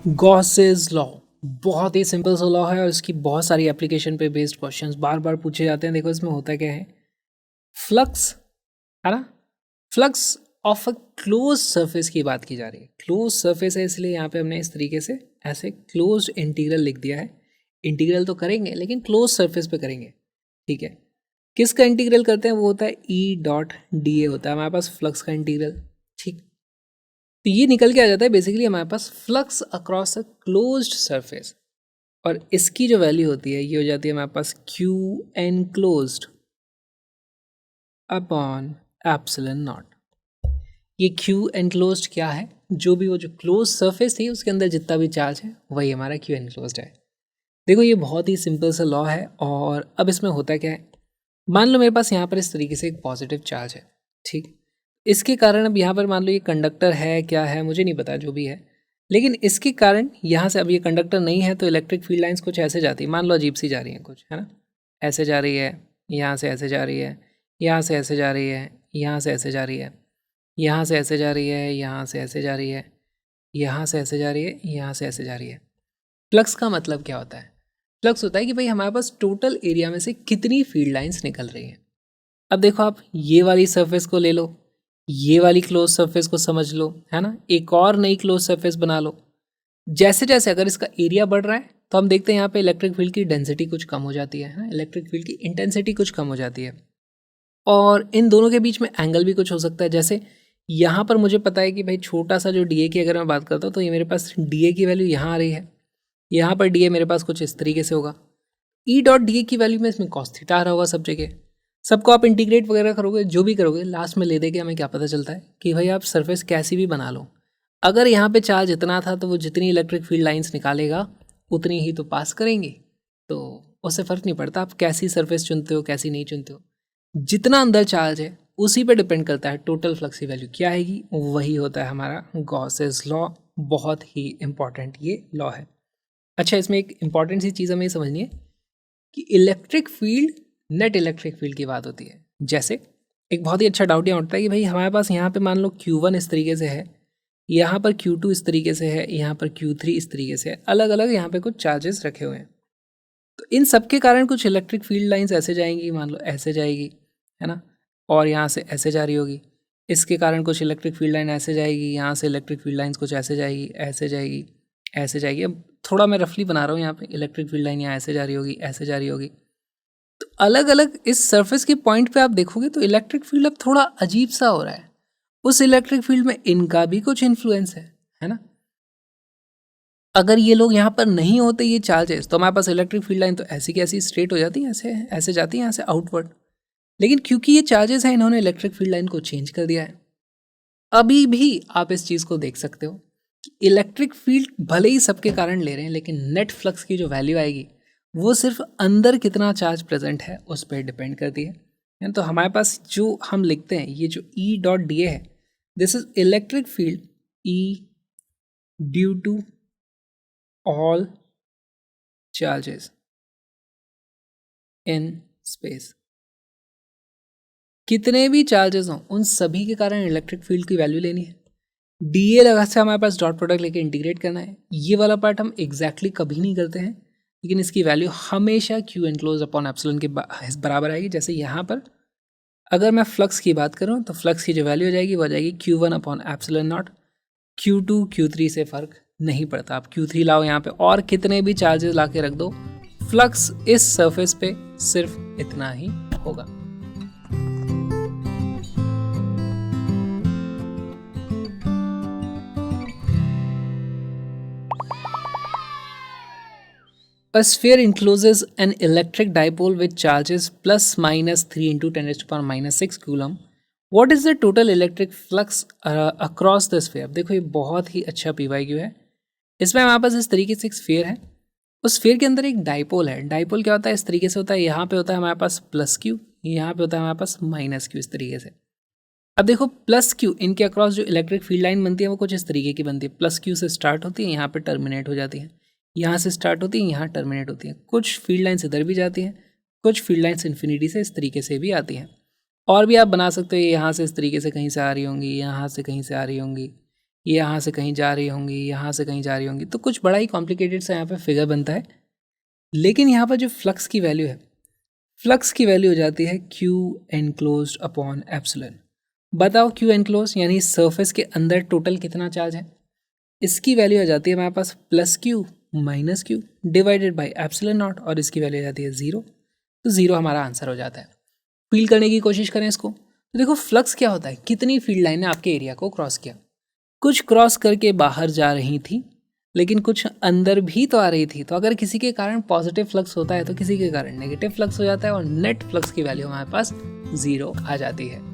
Gauss's law बहुत ही simple सा law है और इसकी बहुत सारी एप्लीकेशन पे बेस्ड क्वेश्चंस बार बार पूछे जाते हैं। देखो इसमें होता क्या है, फ्लक्स है ना, flux of a close surface की बात की जा रही है। क्लोज सरफेस है इसलिए यहाँ पे हमने इस तरीके से ऐसे क्लोज इंटीग्रल लिख दिया है। इंटीग्रल तो करेंगे लेकिन क्लोज सरफेस पे करेंगे, ठीक है। किसका इंटीग्रल करते हैं, वो होता है ई डॉट डी ए होता है हमारे पास फ्लक्स का इंटीग्रल, ठीक। तो ये निकल के आ जाता है बेसिकली हमारे पास flux across a closed surface, और इसकी जो वैल्यू होती है ये हो जाती है हमारे पास Q enclosed upon epsilon naught. ये क्यू एनक्लोज्ड क्या है, जो भी वो जो क्लोज सरफेस थी उसके अंदर जितना भी चार्ज है वही हमारा क्यू एनक्लोज्ड है। देखो ये बहुत ही सिंपल सा लॉ है। और अब इसमें होता क्या है, मान लो मेरे पास यहाँ पर इस तरीके से एक पॉजिटिव चार्ज है, ठीक। इसके कारण अब यहाँ पर मान लो ये कंडक्टर है क्या है मुझे नहीं पता, जो भी है, लेकिन इसके कारण यहाँ से अब ये कंडक्टर नहीं है तो इलेक्ट्रिक फील्ड लाइंस कुछ ऐसे जाती है, मान लो अजीब सी जा रही हैं कुछ, है ना, ऐसे जा रही है, यहाँ से ऐसे जा रही है, यहाँ से ऐसे जा रही है, यहाँ से ऐसे जा रही है, यहाँ से ऐसे जा रही है, यहाँ से ऐसे जा रही है, यहाँ से ऐसे जा रही है, यहाँ से ऐसे जा रही है। फ्लक्स का मतलब क्या होता है, फ्लक्स होता है कि भाई हमारे पास टोटल एरिया में से कितनी फील्ड लाइंस निकल रही हैं। अब देखो आप ये वाली सरफेस को ले लो, ये वाली क्लोज सरफेस को समझ लो, है ना, एक और नई क्लोज सरफेस बना लो। जैसे जैसे अगर इसका एरिया बढ़ रहा है तो हम देखते हैं यहाँ पे इलेक्ट्रिक फील्ड की डेंसिटी कुछ कम हो जाती है ना, इलेक्ट्रिक फील्ड की इंटेंसिटी कुछ कम हो जाती है। और इन दोनों के बीच में एंगल भी कुछ हो सकता है। जैसे यहाँ पर मुझे पता है कि भाई छोटा सा जो डी ए की अगर मैं बात करता हूँ तो ये मेरे पास डी ए की वैल्यू यहाँ आ रही है, यहाँ पर डी ए मेरे पास कुछ इस तरीके से होगा। ई डॉट डी ए की वैल्यू में इसमें कॉस थीटा आ रहा होगा सब जगह। सबको आप इंटीग्रेट वगैरह करोगे, जो भी करोगे, लास्ट में ले देके हमें क्या पता चलता है कि भाई आप सरफेस कैसी भी बना लो, अगर यहाँ पे चार्ज इतना था तो वो जितनी इलेक्ट्रिक फील्ड लाइंस निकालेगा उतनी ही तो पास करेंगी। तो उससे फ़र्क नहीं पड़ता आप कैसी सरफेस चुनते हो कैसी नहीं चुनते हो, जितना अंदर चार्ज है उसी पे डिपेंड करता है टोटल फ्लक्स की वैल्यू क्या आएगी, वही होता है हमारा गॉसेस लॉ। बहुत ही इंपॉर्टेंट ये लॉ है। अच्छा, इसमें एक इंपॉर्टेंट सी चीज़ हमें ये समझनी है कि electric field, net electric field की बात होती है। जैसे एक बहुत ही अच्छा डाउट यहाँ उठता है कि भाई हमारे पास यहाँ पे मान लो Q1 इस तरीके से है, यहाँ पर Q2 इस तरीके से है, यहाँ पर Q3 इस तरीके से है, अलग अलग यहाँ पे कुछ चार्जेस रखे हुए हैं। तो इन सब के कारण कुछ इलेक्ट्रिक फील्ड लाइंस ऐसे जाएंगी, मान लो ऐसे जाएगी, है ना, और यहाँ से ऐसे जा रही होगी। इसके कारण कुछ इलेक्ट्रिक फील्ड लाइन ऐसे जाएगी, यहाँ से इलेक्ट्रिक फील्ड लाइन्स कुछ ऐसे जाएगी, ऐसे जाएगी, ऐसे जाएगी। अब थोड़ा मैं रफली बना रहा हूँ, यहाँ पे इलेक्ट्रिक फील्ड लाइन यहाँ ऐसे जा रही होगी, ऐसे जा रही होगी। तो अलग अलग इस सरफेस के पॉइंट पे आप देखोगे तो इलेक्ट्रिक फील्ड अब थोड़ा अजीब सा हो रहा है। उस इलेक्ट्रिक फील्ड में इनका भी कुछ इन्फ्लुएंस है ना। अगर ये लोग यहाँ पर नहीं होते ये चार्जेस तो हमारे पास इलेक्ट्रिक फील्ड लाइन तो ऐसी की ऐसी स्ट्रेट हो जाती है, ऐसे ऐसे जाती है यहाँ से आउटवर्ड। लेकिन क्योंकि ये चार्जेस हैं इन्होंने इलेक्ट्रिक फील्ड लाइन को चेंज कर दिया है। अभी भी आप इस चीज़ को देख सकते हो कि इलेक्ट्रिक फील्ड भले ही सबके कारण ले रहे हैं लेकिन नेट फ्लक्स की जो वैल्यू आएगी वो सिर्फ अंदर कितना चार्ज प्रेजेंट है उस पर डिपेंड करती है। तो हमारे पास जो हम लिखते हैं ये जो ई डॉट डी ए है, this is electric field E due to all charges in space. कितने भी चार्जेस हों उन सभी के कारण इलेक्ट्रिक फील्ड की वैल्यू लेनी है। डी ए लगा से हमारे पास डॉट प्रोडक्ट लेके इंटीग्रेट करना है। ये वाला पार्ट हम एग्जैक्टली कभी नहीं करते हैं लेकिन इसकी वैल्यू हमेशा क्यू एनक्लोज अपॉन एप्सिलॉन के बराबर आएगी। जैसे यहाँ पर अगर मैं फ्लक्स की बात करूँ तो फ्लक्स की जो वैल्यू हो जाएगी वो आ जाएगी Q1 upon epsilon not. Q2 Q3 से फ़र्क नहीं पड़ता, आप Q3 लाओ यहाँ पे और कितने भी चार्जेस ला के रख दो, फ्लक्स इस सरफेस पे सिर्फ इतना ही होगा। A sphere encloses an electric dipole with charges plus minus 3 into 10 raised to power minus 6 coulomb. What is the total electric flux across the sphere? देखो ये बहुत ही अच्छा PYQ है। इसमें हमारे पास इस तरीके से एक स्फीयर है, उस स्फीयर के अंदर एक डाइपोल है। डाइपोल क्या होता है, इस तरीके से होता है, यहाँ पे होता है हमारे पास प्लस क्यू, यहाँ पे होता है हमारे पास माइनस क्यू, इस तरीके से। अब देखो प्लस क्यू, इनके अक्रॉस जो इलेक्ट्रिक फील्ड लाइन बनती है वो कुछ इस तरीके की बनती है। प्लस क्यू से स्टार्ट होती है, यहाँ पे टर्मिनेट हो जाती है, यहाँ से स्टार्ट होती है, यहाँ टर्मिनेट होती है। कुछ फील्ड लाइन्स इधर भी जाती हैं, कुछ फील्ड लाइन्स इन्फिनिटी से इस तरीके से भी आती हैं। और भी आप बना सकते हो, यहाँ से इस तरीके से कहीं से आ रही होंगी, यहाँ से कहीं से आ रही होंगी, ये यहाँ से कहीं जा रही होंगी, यहाँ से कहीं जा रही होंगी, तो कुछ बड़ा ही कॉम्प्लिकेटेड सा यहाँ पे फिगर बनता है। लेकिन यहाँ पर जो फ्लक्स की वैल्यू है, फ्लक्स की वैल्यू हो जाती है क्यू एनक्लोज्ड अपॉन एप्सिलॉन। बताओ क्यू एनक्लोज यानी सरफेस के अंदर टोटल कितना चार्ज है, इसकी वैल्यू आ जाती है हमारे पास plus Q minus Q divided by epsilon naught, और इसकी वैल्यू आ जाती है 0। तो 0 हमारा आंसर हो जाता है। फील करने की कोशिश करें इसको, तो देखो फ्लक्स क्या होता है, कितनी फील्ड लाइन ने आपके एरिया को क्रॉस किया, कुछ क्रॉस करके बाहर जा रही थी लेकिन कुछ अंदर भी तो आ रही थी। तो अगर किसी के कारण पॉजिटिव फ्लक्स होता है तो किसी के कारण नेगेटिव फ्लक्स हो जाता है, और नेट फ्लक्स की वैल्यू हमारे पास 0 आ जाती है।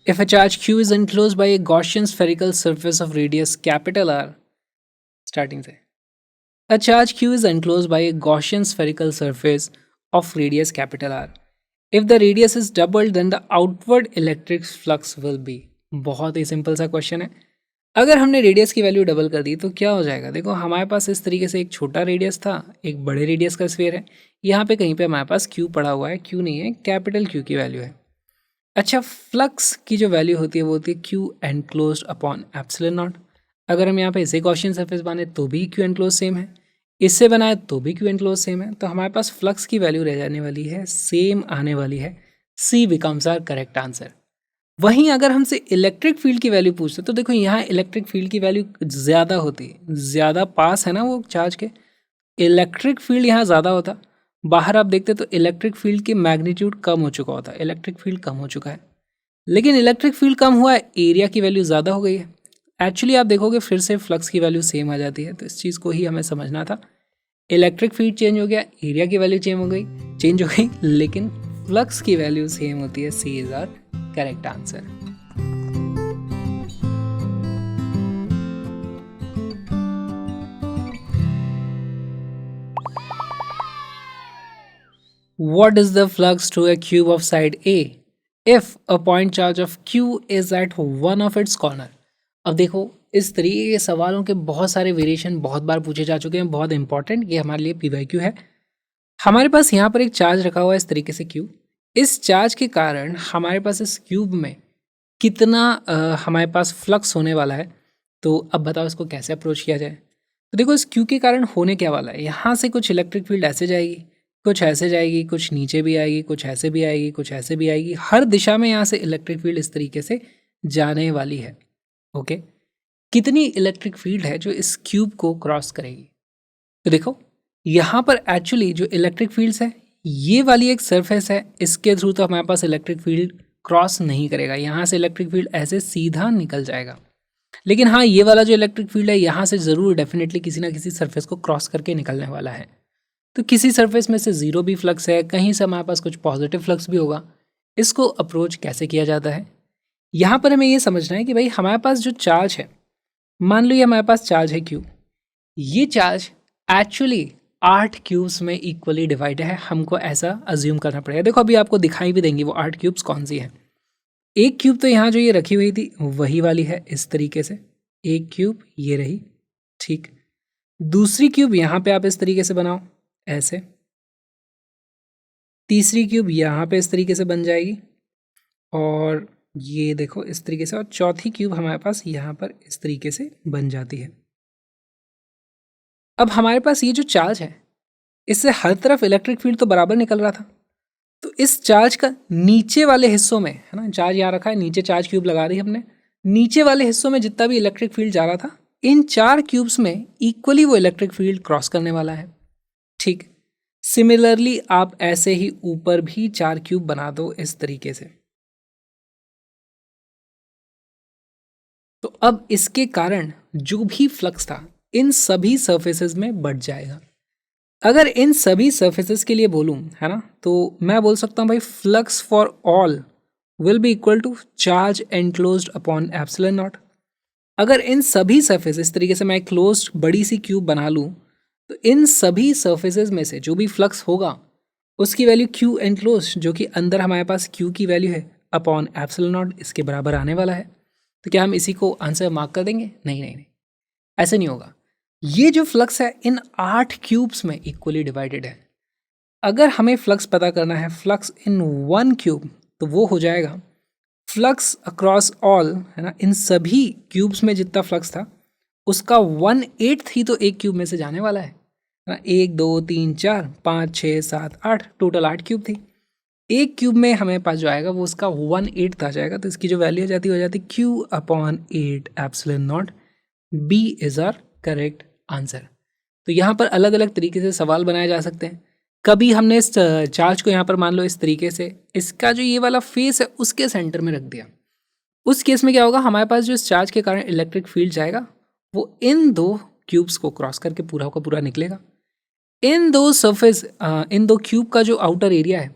If a charge q is enclosed by a Gaussian spherical surface of radius capital R, starting से, a charge q is enclosed by a Gaussian spherical surface of radius capital R. If the radius is doubled, then the outward electric flux will be. बहुत ही simple सा question है। अगर हमने radius की value double कर दी तो क्या हो जाएगा, देखो हमारे पास इस तरीके से एक छोटा रेडियस था, एक बड़े रेडियस का स्फीयर है, यहाँ पे कहीं पे हमारे पास q पड़ा हुआ है, q नहीं है, कैपिटल Q की वैल्यू है। अच्छा, फ्लक्स की जो वैल्यू होती है वो होती है Q enclosed upon epsilon naught. अगर हम यहाँ पे इसे गॉसियन सरफेस बनाए तो भी क्यू एनक्लोज सेम है, इससे बनाए तो भी क्यू एनक्लोज सेम है, तो हमारे पास फ्लक्स की वैल्यू रह जाने वाली है, सेम आने वाली है। सी बिकम्स आवर करेक्ट आंसर। वहीं अगर हमसे इलेक्ट्रिक फील्ड की वैल्यू पूछते तो देखो यहाँ इलेक्ट्रिक फील्ड की वैल्यू ज़्यादा होती है, ज़्यादा पास है ना वो चार्ज के, इलेक्ट्रिक फील्ड यहाँ ज़्यादा होता, बाहर आप देखते तो इलेक्ट्रिक फील्ड की मैग्नीट्यूड कम हो चुका होता, इलेक्ट्रिक फील्ड कम हो चुका है, लेकिन इलेक्ट्रिक फील्ड कम हुआ है, एरिया की वैल्यू ज़्यादा हो गई है। एक्चुअली आप देखोगे फिर से फ्लक्स की वैल्यू सेम आ जाती है, तो इस चीज़ को ही हमें समझना था। इलेक्ट्रिक फील्ड चेंज हो गया, एरिया की वैल्यू चेंज हो गई, लेकिन फ्लक्स की वैल्यू सेम होती है। C is our correct answer. What is the flux to a cube of side A if a point charge of Q is at one of its corner? अब देखो इस तरीके के सवालों के बहुत सारे वेरिएशन बहुत बार पूछे जा चुके हैं, बहुत इंपॉर्टेंट, ये हमारे लिए PYQ है। हमारे पास यहाँ पर एक चार्ज रखा हुआ है इस तरीके से Q, इस चार्ज के कारण हमारे पास इस क्यूब में कितना हमारे पास फ्लक्स होने वाला है। तो अब बताओ इसको कैसे अप्रोच किया जाए। तो देखो इस Q के कारण होने क्या वाला है, यहाँ से कुछ इलेक्ट्रिक फील्ड ऐसे जाएगी, कुछ ऐसे जाएगी, कुछ नीचे भी आएगी, कुछ ऐसे भी आएगी, कुछ ऐसे भी आएगी, हर दिशा में यहाँ से इलेक्ट्रिक फील्ड इस तरीके से जाने वाली है। ओके, कितनी इलेक्ट्रिक फील्ड है जो इस क्यूब को क्रॉस करेगी। तो देखो यहाँ पर एक्चुअली जो इलेक्ट्रिक फील्ड्स है, ये वाली एक सरफेस है, इसके थ्रू तो हमारे पास इलेक्ट्रिक फील्ड क्रॉस नहीं करेगा, यहाँ से इलेक्ट्रिक फील्ड ऐसे सीधा निकल जाएगा। लेकिन हाँ, ये वाला जो इलेक्ट्रिक फील्ड है यहाँ से ज़रूर डेफिनेटली किसी ना किसी सरफेस को क्रॉस करके निकलने वाला है। तो किसी सरफेस में से 0 भी फ्लक्स है, कहीं से हमारे पास कुछ पॉजिटिव फ्लक्स भी होगा। इसको अप्रोच कैसे किया जाता है, यहाँ पर हमें ये समझना है कि भाई हमारे पास जो चार्ज है, मान लो ये हमारे पास चार्ज है Q, ये चार्ज एक्चुअली 8 क्यूब्स में इक्वली डिवाइड है, हमको ऐसा अज्यूम करना पड़ेगा। देखो अभी आपको दिखाई भी देंगी वो 8 क्यूब्स कौन सी हैं। एक क्यूब तो यहाँ जो ये रखी हुई थी वही वाली है, इस तरीके से एक क्यूब ये रही, ठीक। दूसरी क्यूब यहाँ पे आप इस तरीके से बनाओ ऐसे, तीसरी क्यूब यहाँ पे इस तरीके से बन जाएगी, और ये देखो इस तरीके से, और चौथी क्यूब हमारे पास यहाँ पर इस तरीके से बन जाती है। अब हमारे पास ये जो चार्ज है, इससे हर तरफ इलेक्ट्रिक फील्ड तो बराबर निकल रहा था, तो इस चार्ज का नीचे वाले हिस्सों में, है ना, चार्ज यहाँ रखा है, नीचे चार्ज क्यूब लगा दी हमने, नीचे वाले हिस्सों में जितना भी इलेक्ट्रिक फील्ड जा रहा था, इन 4 क्यूब्स में इक्वली वो इलेक्ट्रिक फील्ड क्रॉस करने वाला है, ठीक। सिमिलरली आप ऐसे ही ऊपर भी 4 क्यूब बना दो इस तरीके से। तो अब इसके कारण जो भी फ्लक्स था इन सभी सरफेसेस में बढ़ जाएगा। अगर इन सभी सरफेसेस के लिए बोलूं, है ना, तो मैं बोल सकता हूं भाई flux for all will be equal to charge enclosed upon epsilon naught. अगर इन सभी सरफेस, इस तरीके से मैं क्लोज्ड बड़ी सी क्यूब बना लूं, तो इन सभी सरफेसेस में से जो भी फ्लक्स होगा उसकी वैल्यू क्यू एनक्लोज्ड, जो कि अंदर हमारे पास क्यू की वैल्यू है, अपॉन एप्सिलॉन नॉट, इसके बराबर आने वाला है। तो क्या हम इसी को आंसर मार्क कर देंगे? नहीं नहीं नहीं, ऐसे नहीं होगा। ये जो फ्लक्स है इन 8 क्यूब्स में इक्वली डिवाइडेड है। अगर हमें फ्लक्स पता करना है फ्लक्स इन 1 क्यूब, तो वो हो जाएगा फ्लक्स अक्रॉस ऑल, है ना, इन सभी क्यूब्स में जितना फ्लक्स था उसका 1/8 ही तो एक क्यूब में से जाने वाला है ना। 1 2 3 4 5 6 7 8, टोटल 8 क्यूब थी। एक क्यूब में हमें पास जो आएगा वो उसका 1/8 आ जाएगा, तो इसकी जो वैल्यू हो जाती Q/8 epsilon naught. B is our correct answer. तो यहाँ पर अलग अलग तरीके से सवाल बनाए जा सकते हैं। कभी हमने इस चार्ज को यहाँ पर मान लो इस तरीके से, इसका जो ये वाला फेस है उसके सेंटर में रख दिया। उस केस में क्या होगा, हमारे पास जो इस चार्ज के कारण इलेक्ट्रिक फील्ड जाएगा वो इन 2 क्यूब्स को क्रॉस करके पूरा का पूरा निकलेगा। इन 2 क्यूब का जो आउटर एरिया है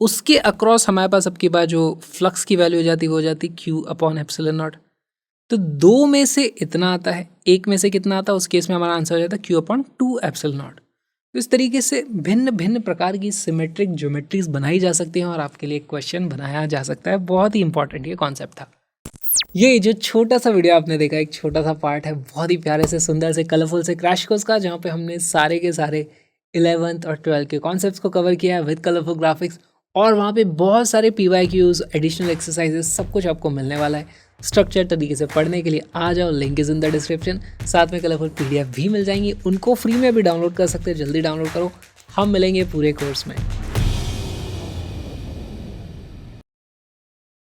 उसके अक्रॉस हमारे पास अब की बार जो फ्लक्स की वैल्यू हो जाती Q/एप्सिलॉन नॉट। तो 2 में से इतना आता है, 1 में से कितना आता है, उस केस में हमारा आंसर हो जाता है Q/2 एप्सिलॉन नॉट। तो इस तरीके से भिन्न भिन्न प्रकार की सिमेट्रिक ज्योमेट्रीज बनाई जा सकती हैं और आपके लिए क्वेश्चन बनाया जा सकता है। बहुत ही इंपॉर्टेंट ये कॉन्सेप्ट था। ये जो छोटा सा वीडियो आपने देखा, एक छोटा सा पार्ट है बहुत ही प्यारे से, सुंदर से, कलरफुल से क्रैश कोर्स का, जहाँ पे हमने सारे के सारे 11th और 12th के कॉन्सेप्ट्स को कवर किया है विद कलरफुल ग्राफिक्स। और वहाँ पे बहुत सारे PYQs, एडिशनल एक्सरसाइजेस, सब कुछ आपको मिलने वाला है। स्ट्रक्चर तरीके से पढ़ने के लिए आ जाओ, link is in the description. साथ में कलरफुल PDF भी मिल जाएंगी, उनको फ्री में भी डाउनलोड कर सकते हैं, जल्दी डाउनलोड करो। हम मिलेंगे पूरे कोर्स में।